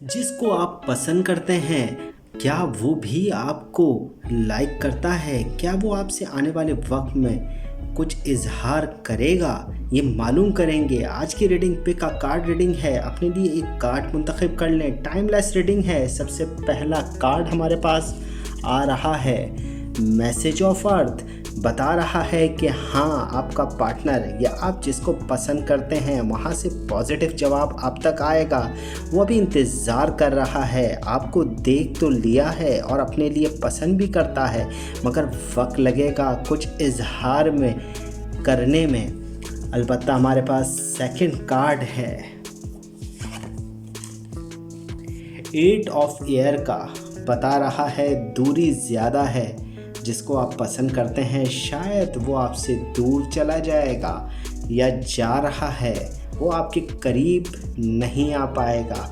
जिसको आप पसंद करते हैं, क्या वो भी आपको लाइक करता है? क्या वो आपसे आने वाले वक्त में कुछ इजहार करेगा? ये मालूम करेंगे। आज की रीडिंग पिक का कार्ड रीडिंग है। अपने लिए एक कार्ड मुंतखब कर लें। टाइमलेस रीडिंग है। सबसे पहला कार्ड हमारे पास आ रहा है मैसेज ऑफ अर्थ। बता रहा है कि हाँ, आपका पार्टनर या आप जिसको पसंद करते हैं वहाँ से पॉजिटिव जवाब आप तक आएगा। वो अभी इंतज़ार कर रहा है। आपको देख तो लिया है और अपने लिए पसंद भी करता है, मगर वक्त लगेगा कुछ इजहार में करने में। अलबत्ता हमारे पास सेकंड कार्ड है 8 ऑफ एयर का। बता रहा है दूरी ज़्यादा है। जिसको आप पसंद करते हैं शायद वो आपसे दूर चला जाएगा या जा रहा है, वो आपके करीब नहीं आ पाएगा।